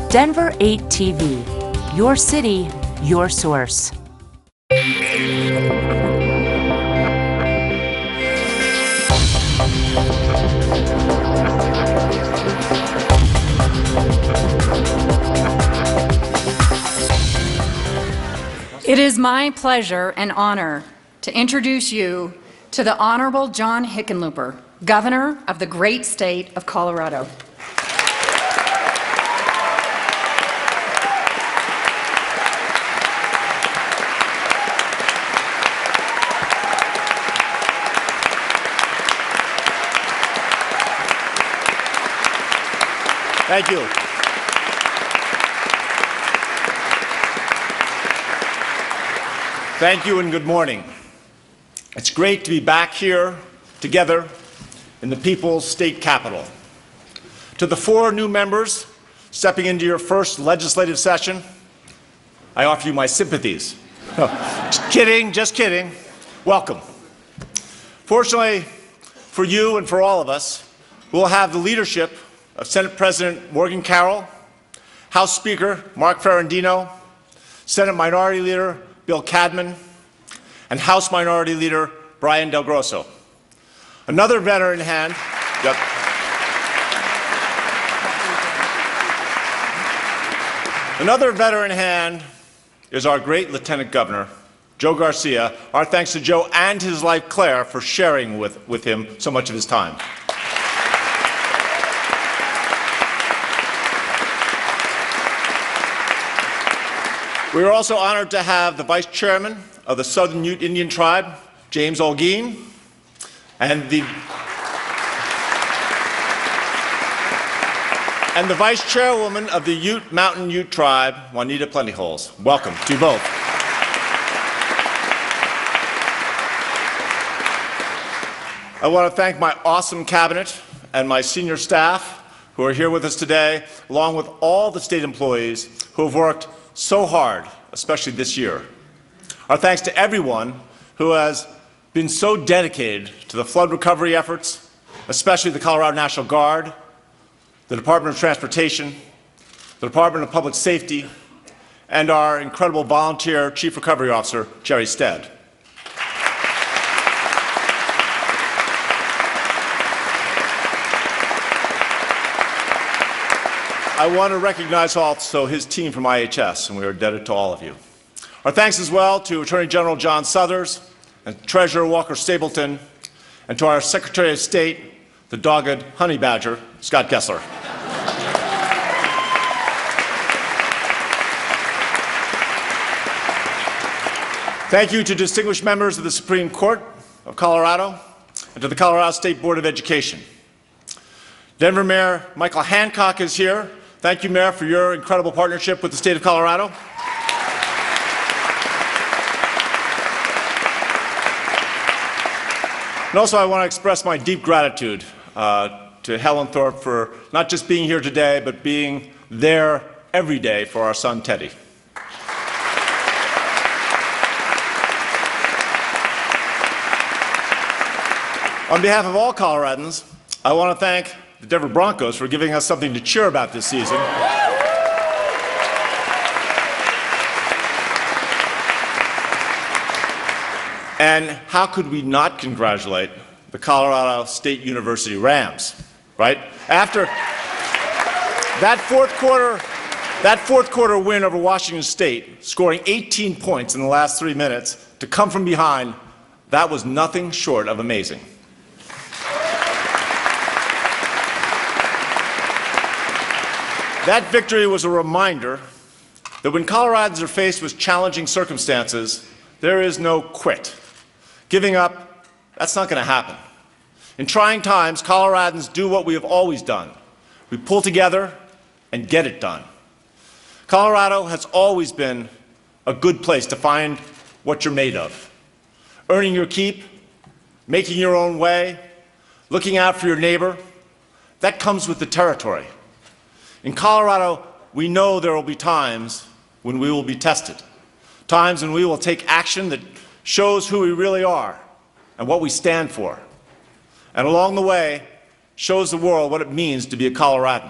Denver 8 TV, your city, your source. It is my pleasure and honor to introduce you to the Honorable John Hickenlooper, Governor of the great state of Colorado. Thank you. Thank you and good morning. It's great to be back here together in the People's State Capitol. To the 4 new members stepping into your first legislative session, I offer you my sympathies. Just kidding. Welcome. Fortunately for you and for all of us, we'll have the leadership of Senate President Morgan Carroll, House Speaker Mark Ferrandino, Senate Minority Leader Bill Cadman, and House Minority Leader Brian Del Grosso. Another veteran hand, Another veteran hand is our great Lieutenant Governor, Joe Garcia. Our thanks to Joe and his wife Claire for sharing with him so much of his time. We are also honored to have the Vice Chairman of the Southern Ute Indian Tribe, James Olguin, and the Vice Chairwoman of the Mountain Ute Tribe, Juanita Plentyholes. Welcome to you both. I want to thank my awesome cabinet and my senior staff who are here with us today, along with all the state employees who have worked so hard, especially this year. Our thanks to everyone who has been so dedicated to the flood recovery efforts, especially the Colorado National Guard, the Department of Transportation, the Department of Public Safety, and our incredible volunteer Chief Recovery Officer, Jerry Stead. I want to recognize also his team from IHS, and we are indebted to all of you. Our thanks as well to Attorney General John Suthers and Treasurer Walker Stapleton, and to our Secretary of State, the dogged honey badger, Scott Gessler. Thank you to distinguished members of the Supreme Court of Colorado and to the Colorado State Board of Education. Denver Mayor Michael Hancock is here. Thank you, Mayor, for your incredible partnership with the state of Colorado. And also, I want to express my deep gratitude to Helen Thorpe for not just being here today, but being there every day for our son, Teddy. On behalf of all Coloradans, I want to thank the Denver Broncos for giving us something to cheer about this season. And how could we not congratulate the Colorado State University Rams, right? After that fourth quarter win over Washington State, scoring 18 points in the last 3 minutes, to come from behind, that was nothing short of amazing. That victory was a reminder that when Coloradans are faced with challenging circumstances, there is no quit. Giving up, that's not going to happen. In trying times, Coloradans do what we have always done. We pull together and get it done. Colorado has always been a good place to find what you're made of. Earning your keep, making your own way, looking out for your neighbor, that comes with the territory. In Colorado, we know there will be times when we will be tested, times when we will take action that shows who we really are and what we stand for, and along the way, shows the world what it means to be a Coloradan.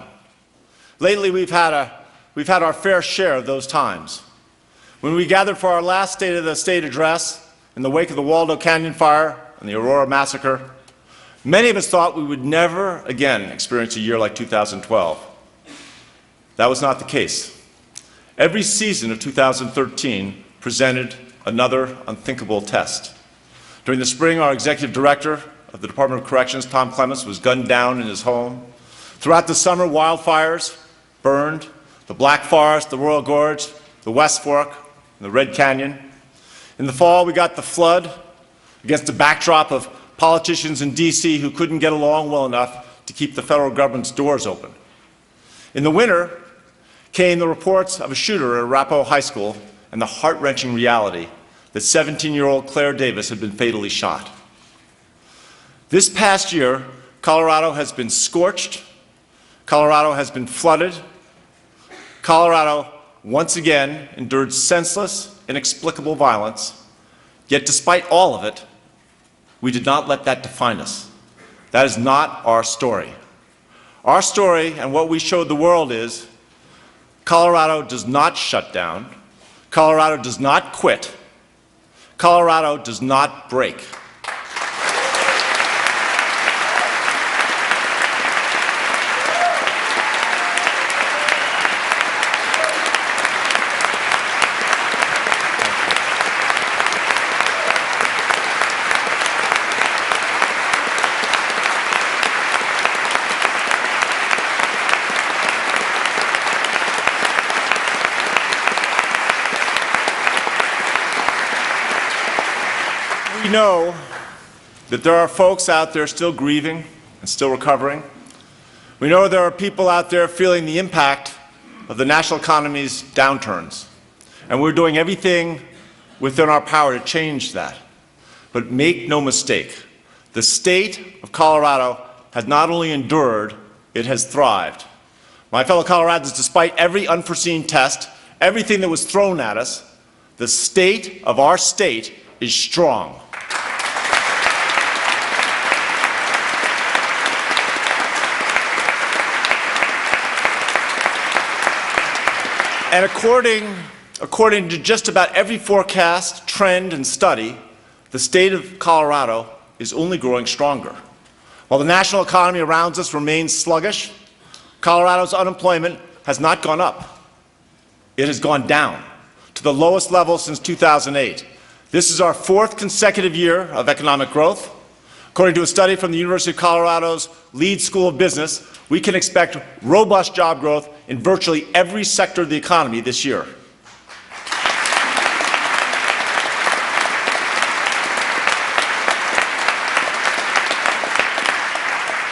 Lately, we've had a we've had our fair share of those times. When we gathered for our last State of the State address in the wake of the Waldo Canyon fire and the Aurora massacre, many of us thought we would never again experience a year like 2012. That was not the case. Every season of 2013 presented another unthinkable test. During the spring, our executive director of the Department of Corrections, Tom Clements, was gunned down in his home. Throughout the summer, wildfires burned the Black Forest, the Royal Gorge, the West Fork, and the Red Canyon. In the fall, we got the flood against a backdrop of politicians in D.C. who couldn't get along well enough to keep the federal government's doors open. In the winter came the reports of a shooter at Arapahoe High School and the heart-wrenching reality that 17-year-old Claire Davis had been fatally shot. This past year, Colorado has been scorched, Colorado has been flooded, Colorado once again endured senseless, inexplicable violence, yet despite all of it, we did not let that define us. That is not our story. Our story and what we showed the world is Colorado does not shut down, Colorado does not quit, Colorado does not break. We know that there are folks out there still grieving and still recovering. We know there are people out there feeling the impact of the national economy's downturns, and we're doing everything within our power to change that. But make no mistake, the state of Colorado has not only endured, it has thrived. My fellow Coloradans, despite every unforeseen test, everything that was thrown at us, the state of our state is strong. And according to just about every forecast, trend, and study, the state of Colorado is only growing stronger. While the national economy around us remains sluggish, Colorado's unemployment has not gone up. It has gone down to the lowest level since 2008. This is our fourth consecutive year of economic growth. According to a study from the University of Colorado's Leeds School of Business, we can expect robust job growth in virtually every sector of the economy this year.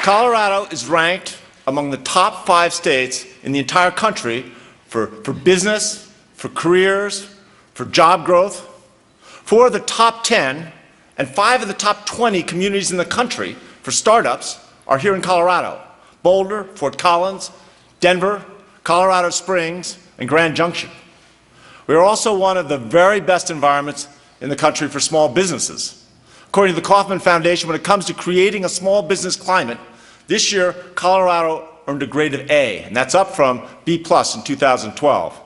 Colorado is ranked among the top 5 states in the entire country for business, for careers, for job growth. 4 of the top 10 and 5 of the top 20 communities in the country for startups are here in Colorado: Boulder, Fort Collins, Denver, Colorado Springs, and Grand Junction. We are also one of the very best environments in the country for small businesses. According to the Kauffman Foundation, when it comes to creating a small business climate, this year Colorado earned a grade of A, and that's up from B+ in 2012.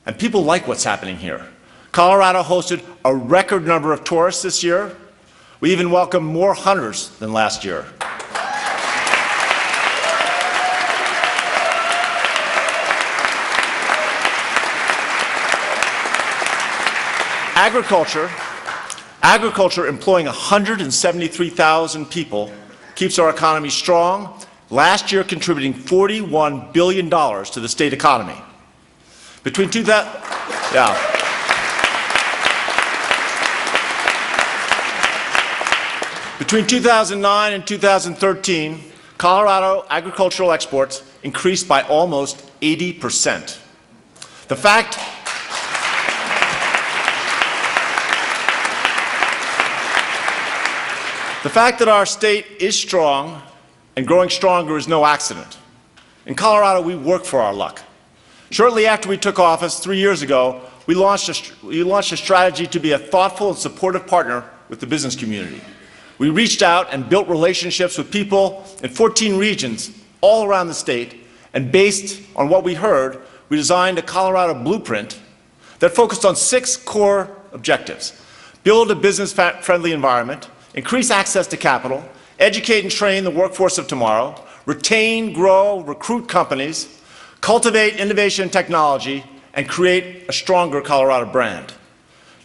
And people like what's happening here. Colorado hosted a record number of tourists this year. We even welcomed more hunters than last year. Agriculture employing 173,000 people keeps our economy strong, last year contributing $41 billion to the state economy. Between 2009 and 2013, Colorado agricultural exports increased by almost 80%. The fact that our state is strong and growing stronger is no accident. In Colorado, we work for our luck. Shortly after we took office 3 years ago, we launched a strategy to be a thoughtful and supportive partner with the business community. We reached out and built relationships with people in 14 regions all around the state, and based on what we heard, we designed a Colorado blueprint that focused on 6 core objectives: build a business-friendly environment, increase access to capital, educate and train the workforce of tomorrow, retain, grow, recruit companies, cultivate innovation and technology, and create a stronger Colorado brand.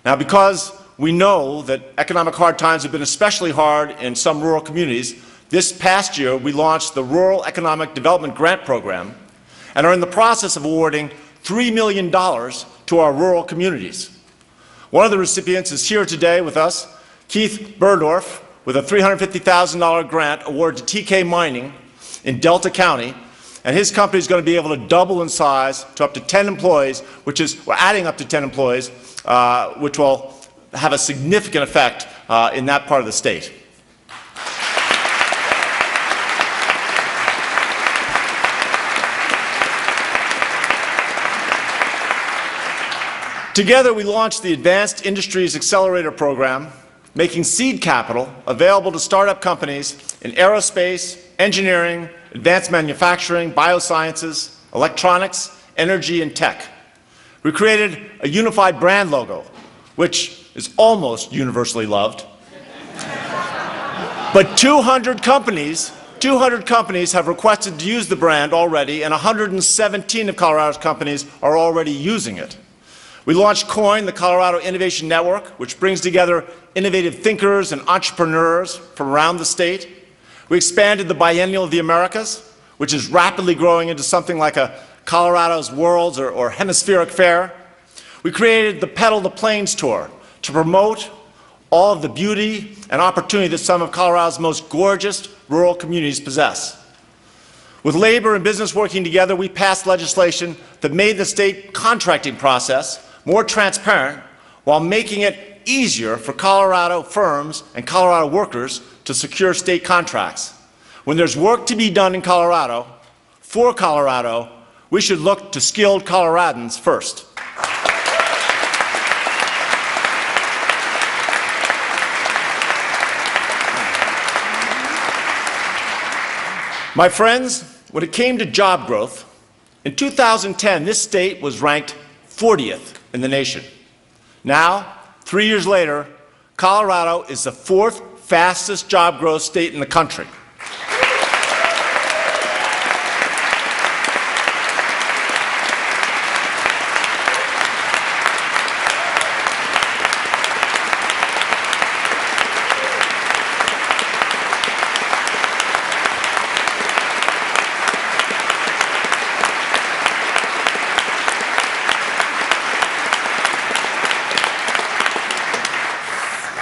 Now, because we know that economic hard times have been especially hard in some rural communities, this past year we launched the Rural Economic Development Grant Program and are in the process of awarding $3 million to our rural communities. One of the recipients is here today with us, Keith Burdorf, with a $350,000 grant awarded to TK Mining in Delta County, and his company is going to be able to double in size to up to 10 employees, we're adding up to 10 employees, which will have a significant effect in that part of the state. Together, we launched the Advanced Industries Accelerator Program, making seed capital available to startup companies in aerospace, engineering, advanced manufacturing, biosciences, electronics, energy, and tech. We created a unified brand logo, which is almost universally loved. But 200 companies have requested to use the brand already, and 117 of Colorado's companies are already using it. We launched COIN, the Colorado Innovation Network, which brings together innovative thinkers and entrepreneurs from around the state. We expanded the Biennial of the Americas, which is rapidly growing into something like a Colorado's Worlds or Hemispheric Fair. We created the Pedal the Plains Tour to promote all of the beauty and opportunity that some of Colorado's most gorgeous rural communities possess. With labor and business working together, we passed legislation that made the state contracting process more transparent while making it easier for Colorado firms and Colorado workers to secure state contracts. When there's work to be done in Colorado, for Colorado, we should look to skilled Coloradans first. My friends, when it came to job growth, in 2010, this state was ranked 40th in the nation. Now, 3 years later, Colorado is the 4th fastest job growth state in the country.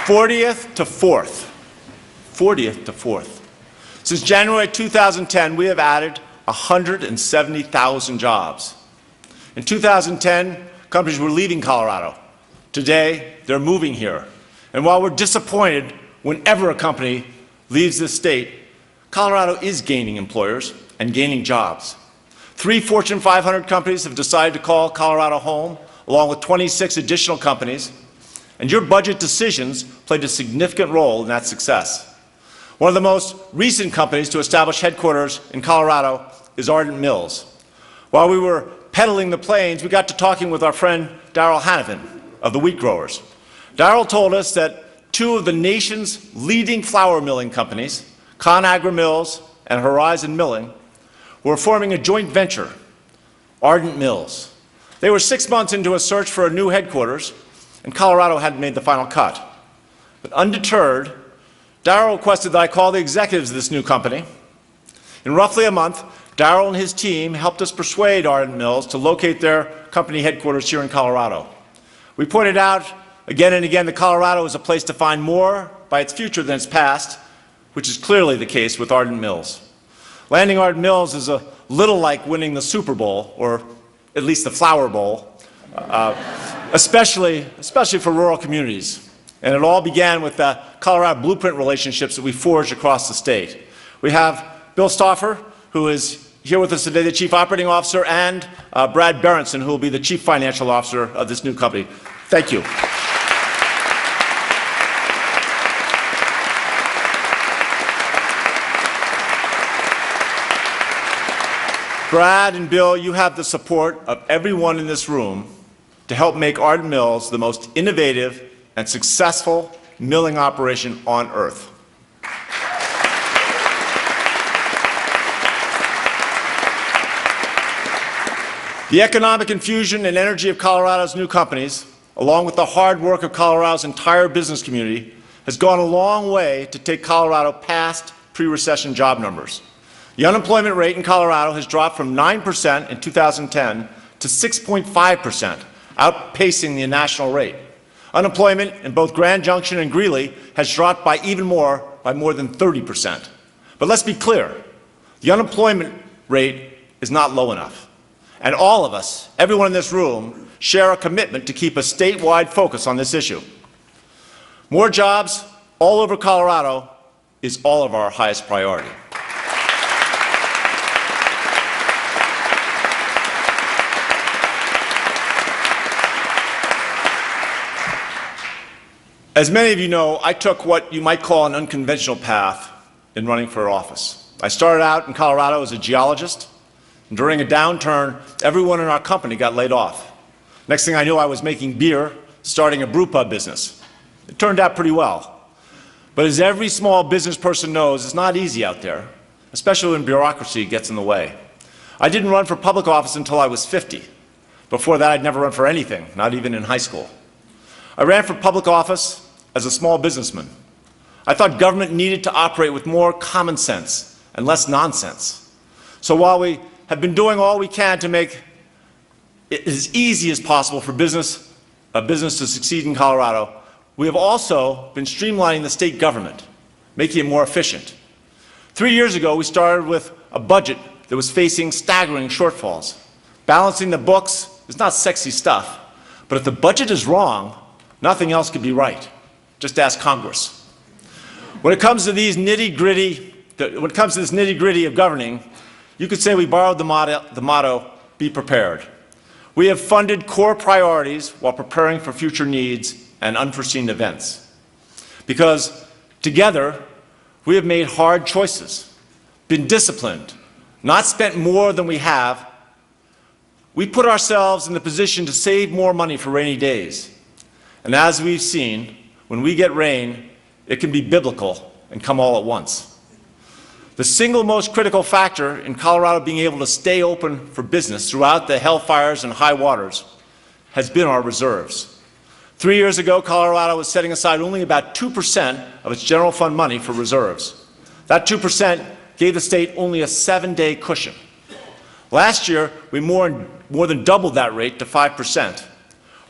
Fortieth to fourth. Since January 2010, we have added 170,000 jobs. In 2010, companies were leaving Colorado. Today, they're moving here. And while we're disappointed whenever a company leaves this state, Colorado is gaining employers and gaining jobs. 3 Fortune 500 companies have decided to call Colorado home, along with 26 additional companies. And your budget decisions played a significant role in that success. One of the most recent companies to establish headquarters in Colorado is Ardent Mills. While we were pedaling the plains, we got to talking with our friend Darrell Hanovan of the Wheat Growers. Darrell told us that 2 of the nation's leading flour milling companies, ConAgra Mills and Horizon Milling, were forming a joint venture, Ardent Mills. They were 6 months into a search for a new headquarters, and Colorado hadn't made the final cut. But undeterred, Darrell requested that I call the executives of this new company. In roughly a month, Darrell and his team helped us persuade Ardent Mills to locate their company headquarters here in Colorado. We pointed out again and again that Colorado is a place to find more by its future than its past, which is clearly the case with Ardent Mills. Landing Ardent Mills is a little like winning the Super Bowl, or at least the Flour Bowl, especially for rural communities. And it all began with the Colorado Blueprint relationships that we forged across the state. We have Bill Stauffer, who is here with us today, the Chief Operating Officer, and Brad Berenson, who will be the Chief Financial Officer of this new company. Thank you. Brad and Bill, you have the support of everyone in this room to help make Ardent Mills the most innovative and successful milling operation on earth. The economic infusion and energy of Colorado's new companies, along with the hard work of Colorado's entire business community, has gone a long way to take Colorado past pre-recession job numbers. The unemployment rate in Colorado has dropped from 9% in 2010 to 6.5%, outpacing the national rate. Unemployment in both Grand Junction and Greeley has dropped by more than 30%. But let's be clear, the unemployment rate is not low enough. And all of us, everyone in this room, share a commitment to keep a statewide focus on this issue. More jobs all over Colorado is all of our highest priority. As many of you know, I took what you might call an unconventional path in running for office. I started out in Colorado as a geologist. And during a downturn, everyone in our company got laid off. Next thing I knew, I was making beer, starting a brew pub business. It turned out pretty well. But as every small business person knows, it's not easy out there, especially when bureaucracy gets in the way. I didn't run for public office until I was 50. Before that, I'd never run for anything, not even in high school. I ran for public office as a small businessman. I thought government needed to operate with more common sense and less nonsense. So while we have been doing all we can to make it as easy as possible for a business to succeed in Colorado, we have also been streamlining the state government, making it more efficient. 3 years ago, we started with a budget that was facing staggering shortfalls. Balancing the books is not sexy stuff, but if the budget is wrong, nothing else could be right. Just ask Congress. When it comes to this nitty-gritty of governing, you could say we borrowed the motto, be prepared. We have funded core priorities while preparing for future needs and unforeseen events. Because together, we have made hard choices, been disciplined, not spent more than we have. We put ourselves in the position to save more money for rainy days. And as we've seen, when we get rain, it can be biblical and come all at once. The single most critical factor in Colorado being able to stay open for business throughout the hellfires and high waters has been our reserves. 3 years ago, Colorado was setting aside only about 2% of its general fund money for reserves. That 2% gave the state only a 7-day cushion. Last year, we more than doubled that rate to 5%.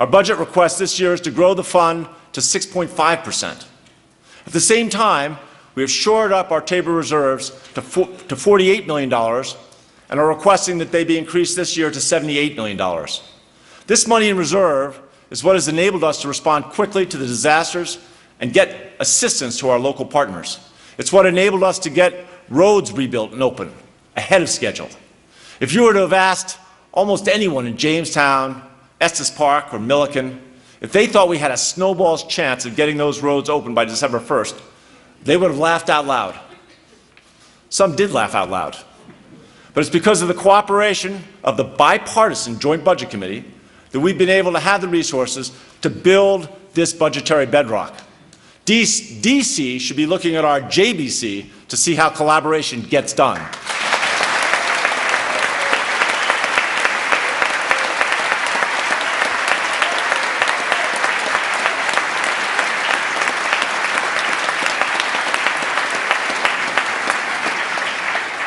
Our budget request this year is to grow the fund to 6.5%. At the same time, we have shored up our Tabor reserves to $48 million and are requesting that they be increased this year to $78 million. This money in reserve is what has enabled us to respond quickly to the disasters and get assistance to our local partners. It's what enabled us to get roads rebuilt and open ahead of schedule. If you were to have asked almost anyone in Jamestown, Estes Park, or Milliken, if they thought we had a snowball's chance of getting those roads open by December 1st, they would have laughed out loud. Some did laugh out loud. But it's because of the cooperation of the bipartisan Joint Budget Committee that we've been able to have the resources to build this budgetary bedrock. DC should be looking at our JBC to see how collaboration gets done.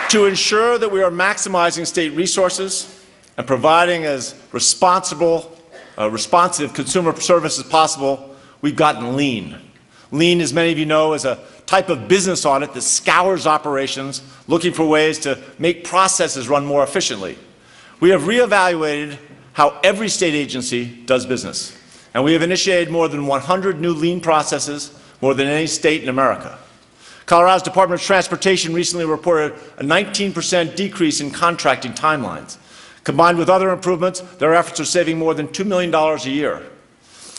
To ensure that we are maximizing state resources and providing as responsive consumer service as possible, we've gotten lean. Lean, as many of you know, is a type of business audit that scours operations, looking for ways to make processes run more efficiently. We have reevaluated how every state agency does business, and we have initiated more than 100 new lean processes, more than any state in America. Colorado's Department of Transportation recently reported a 19% decrease in contracting timelines. Combined with other improvements, their efforts are saving more than $2 million a year.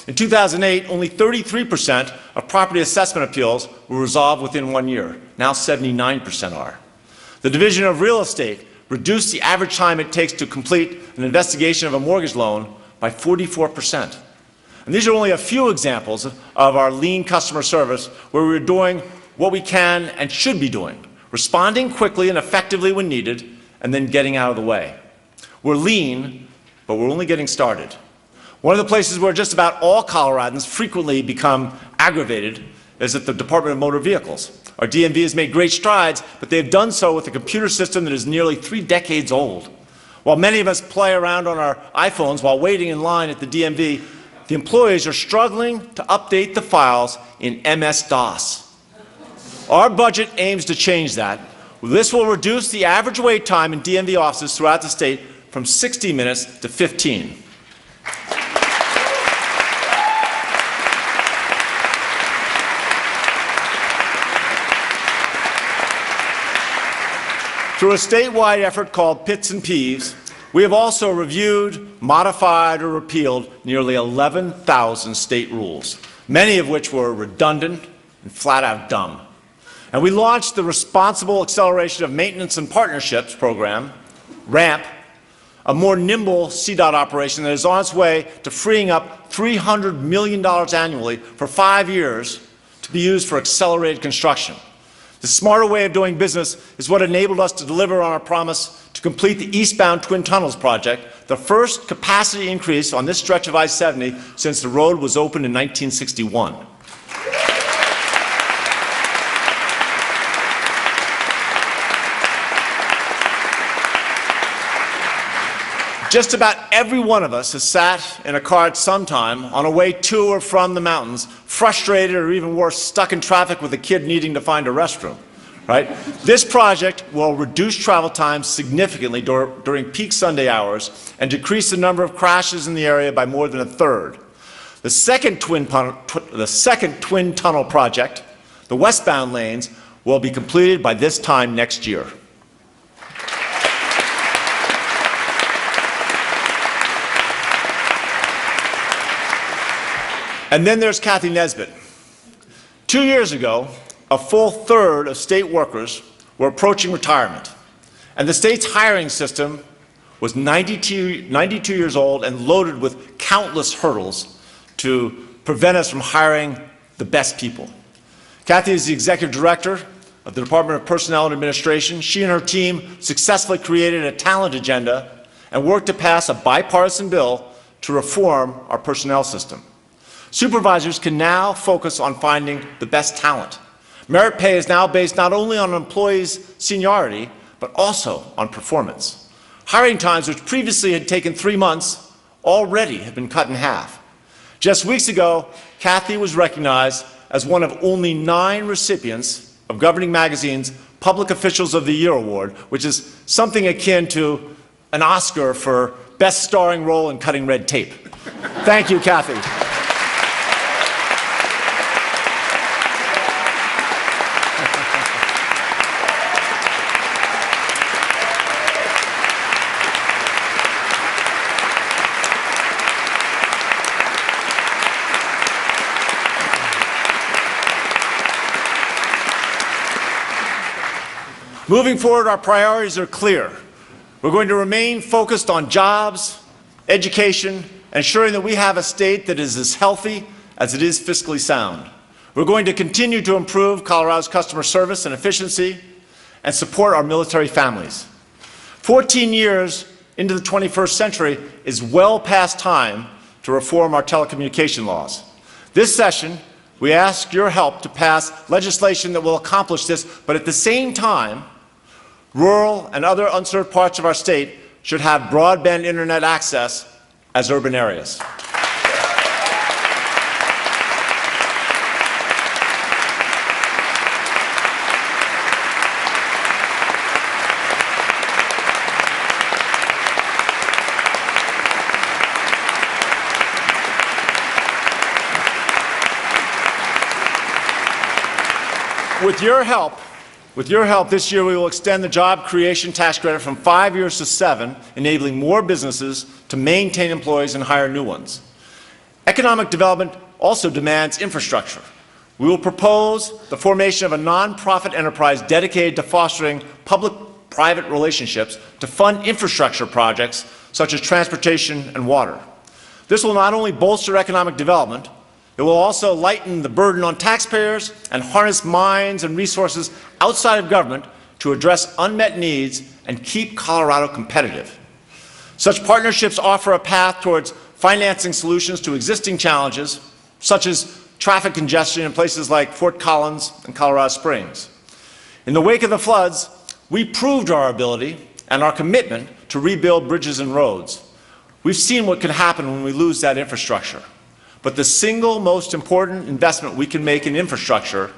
In 2008, only 33% of property assessment appeals were resolved within 1 year. Now 79% are. The Division of Real Estate reduced the average time it takes to complete an investigation of a mortgage loan by 44%. And these are only a few examples of our lean customer service where we're doing what we can and should be doing, responding quickly and effectively when needed, and then getting out of the way. We're lean, but we're only getting started. One of the places where just about all Coloradans frequently become aggravated is at the Department of Motor Vehicles. Our DMV has made great strides, but they've done so with a computer system that is nearly 3 decades old. While many of us play around on our iPhones while waiting in line at the DMV, the employees are struggling to update the files in MS-DOS. Our budget aims to change that. This will reduce the average wait time in DMV offices throughout the state from 60 minutes to 15. Through a statewide effort called Pits and Peeves, we have also reviewed, modified, or repealed nearly 11,000 state rules, many of which were redundant and flat-out dumb. And we launched the Responsible Acceleration of Maintenance and Partnerships program, RAMP, a more nimble CDOT operation that is on its way to freeing up $300 million annually for 5 years to be used for accelerated construction. The smarter way of doing business is what enabled us to deliver on our promise to complete the eastbound Twin Tunnels project, the first capacity increase on this stretch of I-70 since the road was opened in 1961. Just about every one of us has sat in a car at some time on a way to or from the mountains, frustrated or even worse, stuck in traffic with a kid needing to find a restroom, right? This project will reduce travel times significantly during peak Sunday hours and decrease the number of crashes in the area by more than 1/3. The second Twin Tunnel project, the westbound lanes, will be completed by this time next year. And then there's Kathy Nesbitt. 2 years ago, a full third of state workers were approaching retirement, and the state's hiring system was 92 years old and loaded with countless hurdles to prevent us from hiring the best people. Kathy is the executive director of the Department of Personnel and Administration. She and her team successfully created a talent agenda and worked to pass a bipartisan bill to reform our personnel system. Supervisors can now focus on finding the best talent. Merit pay is now based not only on an employee's seniority, but also on performance. Hiring times, which previously had taken 3 months, already have been cut in half. Just weeks ago, Kathy was recognized as one of only 9 recipients of Governing Magazine's Public Officials of the Year Award, which is something akin to an Oscar for Best Starring Role in Cutting Red Tape. Thank you, Kathy. Moving forward, our priorities are clear. We're going to remain focused on jobs, education, ensuring that we have a state that is as healthy as it is fiscally sound. We're going to continue to improve Colorado's customer service and efficiency and support our military families. 14 years into the 21st century is well past time to reform our telecommunication laws. This session, we ask your help to pass legislation that will accomplish this, but at the same time, rural and other unserved parts of our state should have broadband internet access as urban areas. With your help, this year we will extend the job creation tax credit from 5 years to 7, enabling more businesses to maintain employees and hire new ones. Economic development also demands infrastructure. We will propose the formation of a nonprofit enterprise dedicated to fostering public-private relationships to fund infrastructure projects such as transportation and water. This will not only bolster economic development, it will also lighten the burden on taxpayers and harness minds and resources outside of government to address unmet needs and keep Colorado competitive. Such partnerships offer a path towards financing solutions to existing challenges, such as traffic congestion in places like Fort Collins and Colorado Springs. In the wake of the floods, we proved our ability and our commitment to rebuild bridges and roads. We've seen what can happen when we lose that infrastructure. But the single most important investment we can make in infrastructure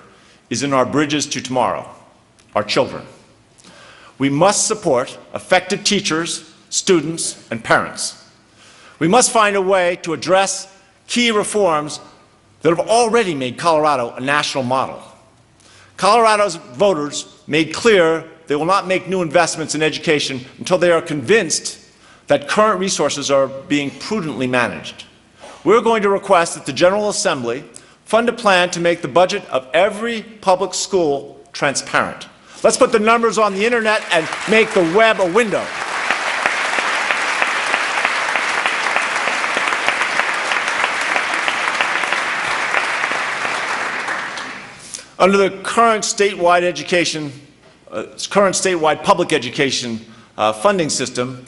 is in our bridges to tomorrow, our children. We must support effective teachers, students, and parents. We must find a way to address key reforms that have already made Colorado a national model. Colorado's voters made clear they will not make new investments in education until they are convinced that current resources are being prudently managed. We're going to request that the General Assembly fund a plan to make the budget of every public school transparent. Let's put the numbers on the internet and make the web a window. Under the current statewide public education funding system,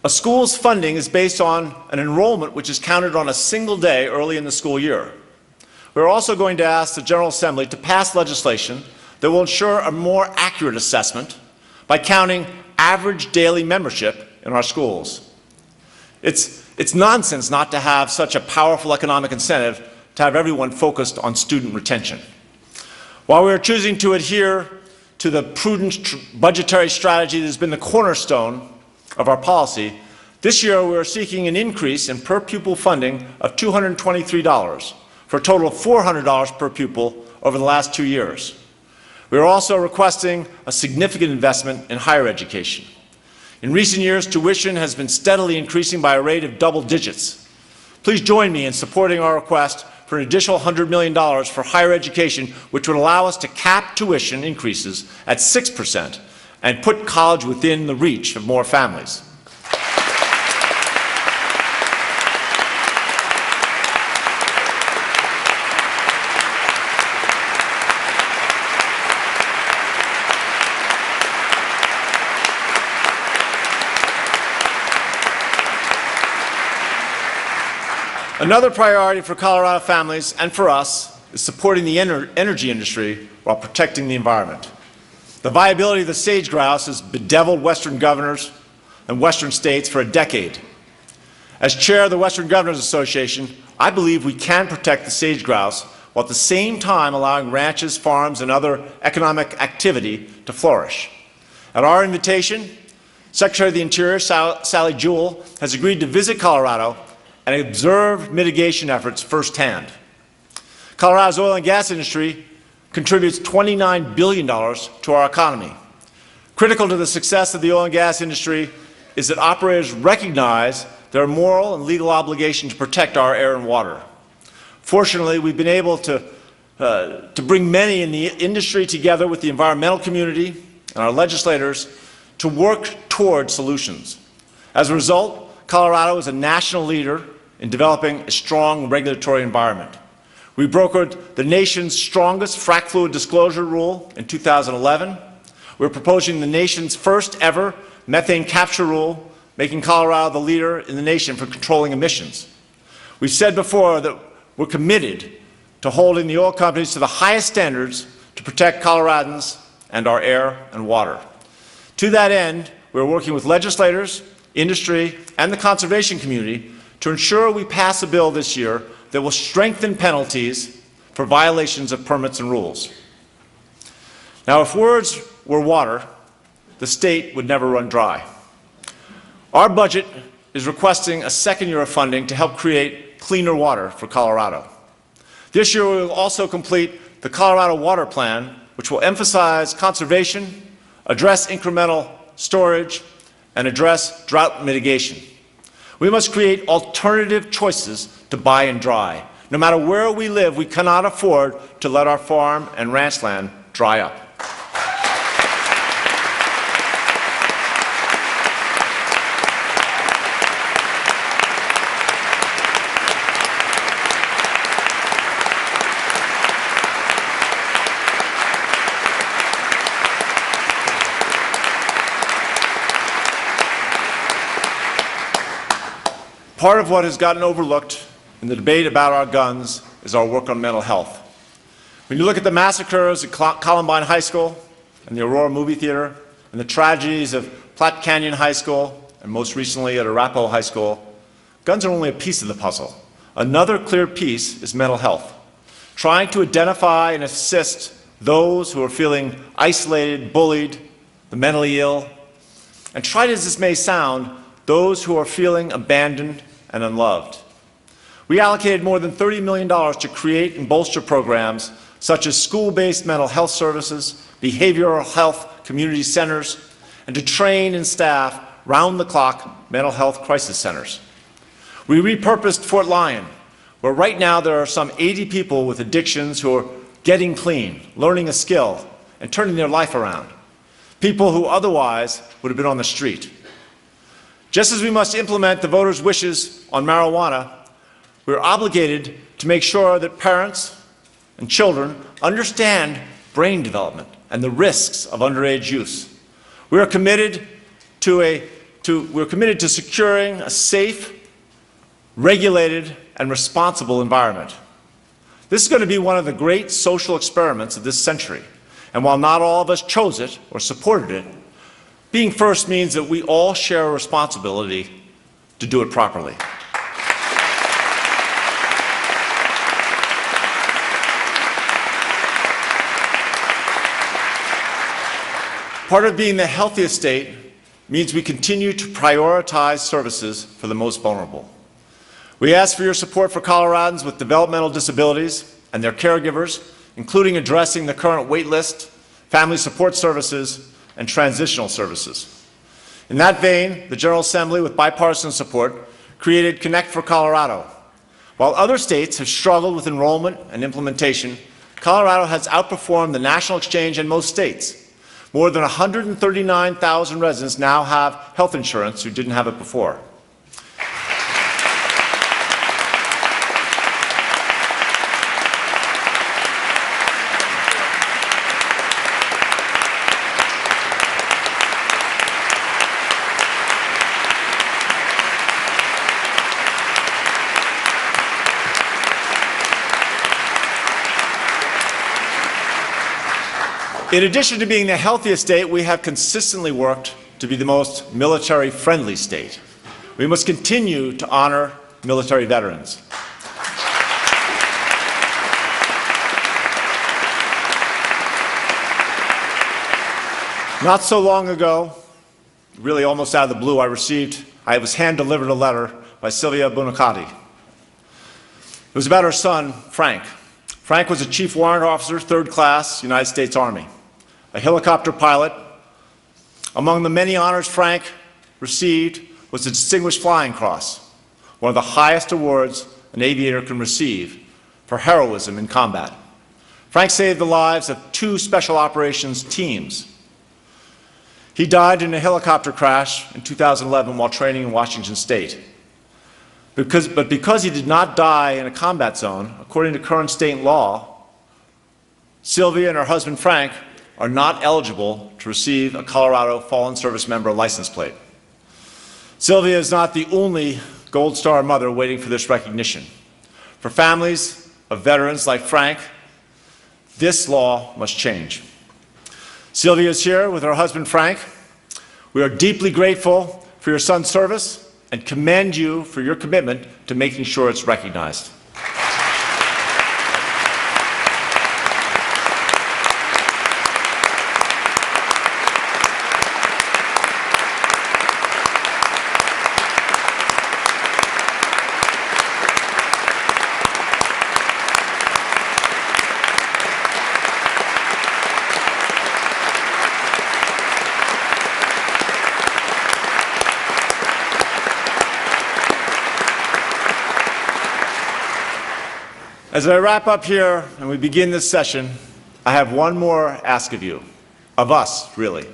a school's funding is based on an enrollment which is counted on a single day early in the school year. We're also going to ask the General Assembly to pass legislation that will ensure a more accurate assessment by counting average daily membership in our schools. It's nonsense not to have such a powerful economic incentive to have everyone focused on student retention. While we are choosing to adhere to the prudent budgetary strategy that has been the cornerstone of our policy, this year we are seeking an increase in per-pupil funding of $223, for a total of $400 per pupil over the last 2 years. We are also requesting a significant investment in higher education. In recent years, tuition has been steadily increasing by a rate of double digits. Please join me in supporting our request for an additional $100 million for higher education, which would allow us to cap tuition increases at 6% and put college within the reach of more families. Another priority for Colorado families and for us is supporting the energy industry while protecting the environment. The viability of the sage grouse has bedeviled Western governors and Western states for a decade. As chair of the Western Governors Association, I believe we can protect the sage grouse while at the same time allowing ranches, farms, and other economic activity to flourish. At our invitation, Secretary of the Interior Sally Jewell has agreed to visit Colorado and observe mitigation efforts firsthand. Colorado's oil and gas industry contributes $29 billion to our economy. Critical to the success of the oil and gas industry is that operators recognize their moral and legal obligation to protect our air and water. Fortunately, we've been able to bring many in the industry together with the environmental community and our legislators to work toward solutions. As a result, Colorado is a national leader in developing a strong regulatory environment. We brokered the nation's strongest frac fluid disclosure rule in 2011. We're proposing the nation's first ever methane capture rule, making Colorado the leader in the nation for controlling emissions. We've said before that we're committed to holding the oil companies to the highest standards to protect Coloradans and our air and water. To that end, we're working with legislators, industry, and the conservation community to ensure we pass a bill this year that will strengthen penalties for violations of permits and rules. Now, if words were water, the state would never run dry. Our budget is requesting a second year of funding to help create cleaner water for Colorado. This year, we will also complete the Colorado Water Plan, which will emphasize conservation, address incremental storage, and address drought mitigation. We must create alternative choices to buy and dry. No matter where we live, we cannot afford to let our farm and ranch land dry up. Part of what has gotten overlooked in the debate about our guns is our work on mental health. When you look at the massacres at Columbine High School and the Aurora Movie Theater, and the tragedies of Platte Canyon High School, and most recently at Arapahoe High School, guns are only a piece of the puzzle. Another clear piece is mental health. Trying to identify and assist those who are feeling isolated, bullied, the mentally ill, and trite as this may sound, those who are feeling abandoned and unloved. We allocated more than $30 million to create and bolster programs such as school-based mental health services, behavioral health community centers, and to train and staff round-the-clock mental health crisis centers. We repurposed Fort Lyon, where right now there are some 80 people with addictions who are getting clean, learning a skill, and turning their life around. People who otherwise would have been on the street. Just as we must implement the voters' wishes on marijuana, we're obligated to make sure that parents and children understand brain development and the risks of underage use. We are committed to securing a safe, regulated, and responsible environment. This is going to be one of the great social experiments of this century. And while not all of us chose it or supported it, being first means that we all share a responsibility to do it properly. Part of being the healthiest state means we continue to prioritize services for the most vulnerable. We ask for your support for Coloradans with developmental disabilities and their caregivers, including addressing the current wait list, family support services, and transitional services. In that vein, the General Assembly, with bipartisan support, created Connect for Colorado. While other states have struggled with enrollment and implementation, Colorado has outperformed the national exchange in most states. More than 139,000 residents now have health insurance who didn't have it before. In addition to being the healthiest state, we have consistently worked to be the most military-friendly state. We must continue to honor military veterans. Not so long ago, really almost out of the blue, I was hand-delivered a letter by Sylvia Buonacati. It was about her son, Frank. Frank was a Chief Warrant Officer, 3rd Class, United States Army, a helicopter pilot. Among the many honors Frank received was the Distinguished Flying Cross, one of the highest awards an aviator can receive for heroism in combat. Frank saved the lives of 2 special operations teams. He died in a helicopter crash in 2011 while training in Washington State. But because he did not die in a combat zone, according to current state law, Sylvia and her husband Frank are not eligible to receive a Colorado Fallen Service Member license plate. Sylvia is not the only Gold Star mother waiting for this recognition. For families of veterans like Frank, this law must change. Sylvia is here with her husband Frank. We are deeply grateful for your son's service and commend you for your commitment to making sure it's recognized. As I wrap up here and we begin this session, I have one more ask of you, of us, really.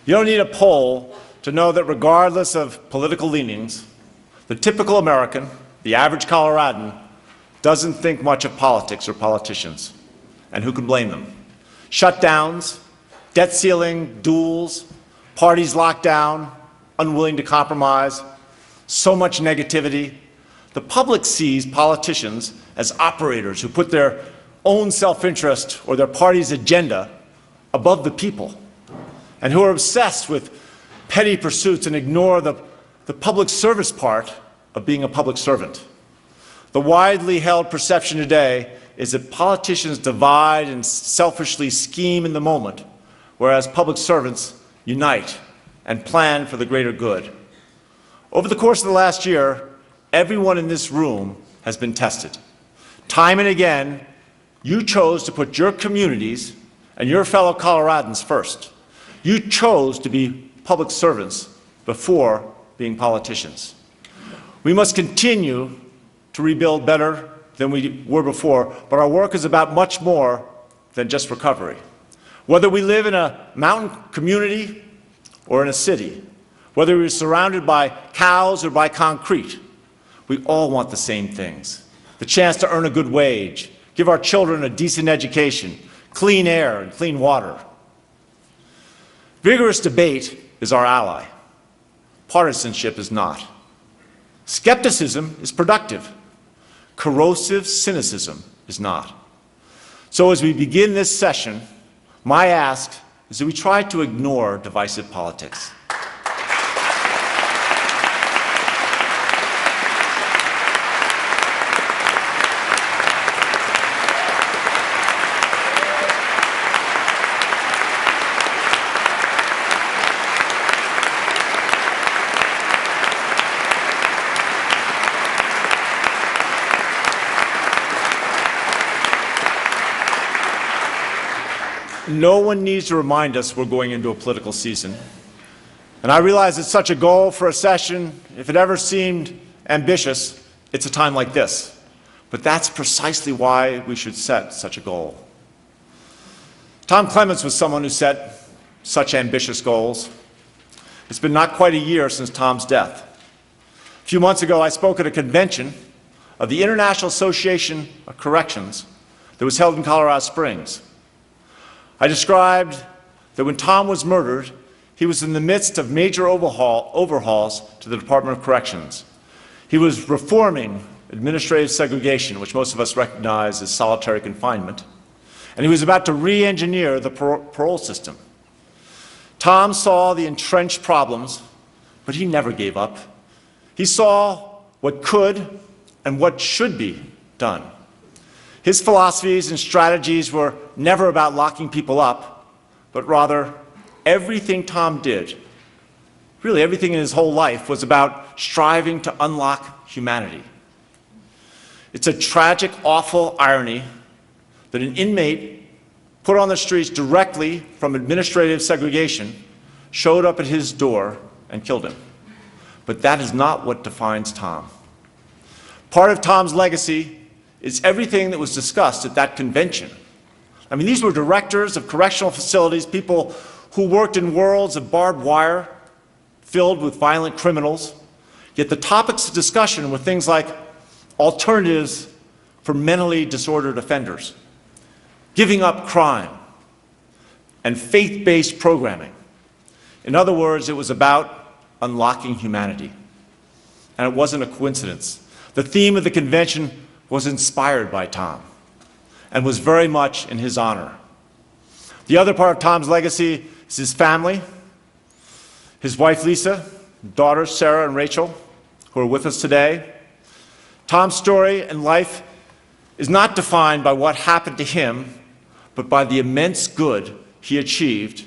You don't need a poll to know that regardless of political leanings, the typical American, the average Coloradan, doesn't think much of politics or politicians. And who can blame them? Shutdowns, debt ceiling, duels, parties locked down, unwilling to compromise, so much negativity. The public sees politicians as operators who put their own self-interest or their party's agenda above the people, and who are obsessed with petty pursuits and ignore the public service part of being a public servant. The widely held perception today is that politicians divide and selfishly scheme in the moment, whereas public servants unite and plan for the greater good. Over the course of the last year, everyone in this room has been tested. Time and again, you chose to put your communities and your fellow Coloradans first. You chose to be public servants before being politicians. We must continue to rebuild better than we were before, but our work is about much more than just recovery. Whether we live in a mountain community or in a city, whether we're surrounded by cows or by concrete, we all want the same things: the chance to earn a good wage, give our children a decent education, clean air and clean water. Vigorous debate is our ally. Partisanship is not. Skepticism is productive. Corrosive cynicism is not. So as we begin this session, my ask is that we try to ignore divisive politics. No one needs to remind us we're going into a political season. And I realize it's such a goal for a session. If it ever seemed ambitious, it's a time like this. But that's precisely why we should set such a goal. Tom Clements was someone who set such ambitious goals. It's been not quite a year since Tom's death. A few months ago, I spoke at a convention of the International Association of Corrections that was held in Colorado Springs. I described that when Tom was murdered, he was in the midst of major overhauls to the Department of Corrections. He was reforming administrative segregation, which most of us recognize as solitary confinement, and he was about to re-engineer the parole system. Tom saw the entrenched problems, but he never gave up. He saw what could and what should be done. His philosophies and strategies were never about locking people up, but rather everything Tom did, really everything in his whole life, was about striving to unlock humanity. It's a tragic, awful irony that an inmate put on the streets directly from administrative segregation showed up at his door and killed him. But that is not what defines Tom. Part of Tom's legacy is everything that was discussed at that convention. I mean, these were directors of correctional facilities, people who worked in worlds of barbed wire filled with violent criminals. Yet the topics of discussion were things like alternatives for mentally disordered offenders, giving up crime, and faith-based programming. In other words, it was about unlocking humanity. And it wasn't a coincidence. The theme of the convention was inspired by Tom and was very much in his honor. The other part of Tom's legacy is his family, his wife Lisa, daughters Sarah and Rachel, who are with us today. Tom's story and life is not defined by what happened to him, but by the immense good he achieved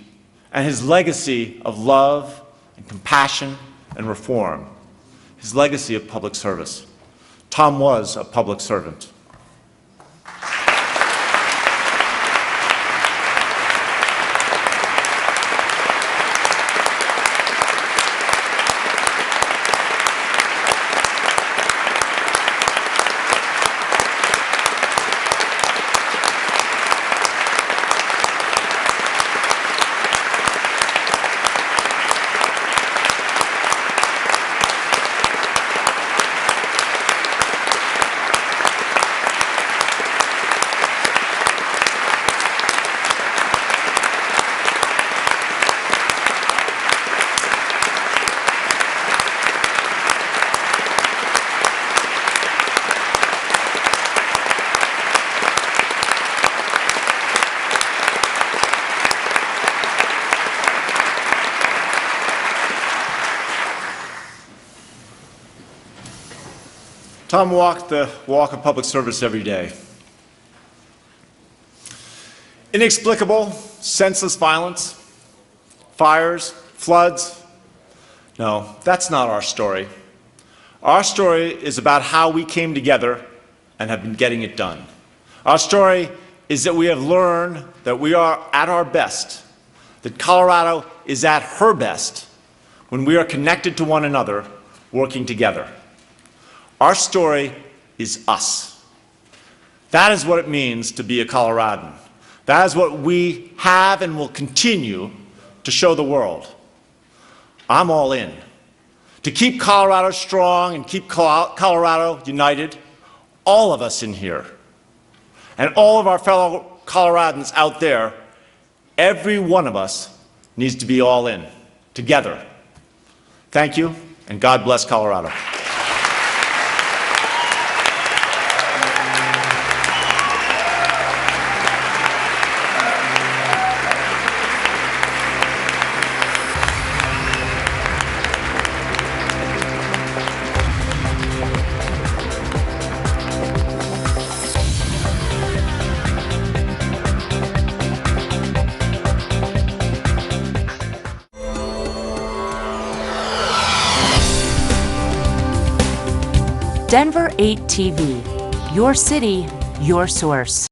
and his legacy of love and compassion and reform, his legacy of public service. Tom was a public servant. Tom walked the walk of public service every day. Inexplicable, senseless violence, fires, floods. No, that's not our story. Our story is about how we came together and have been getting it done. Our story is that we have learned that we are at our best, that Colorado is at her best when we are connected to one another, working together. Our story is us. That is what it means to be a Coloradan. That is what we have and will continue to show the world. I'm all in. To keep Colorado strong and keep Colorado united, all of us in here, and all of our fellow Coloradans out there, every one of us needs to be all in, together. Thank you, and God bless Colorado. Denver 8 TV. Your city, your source.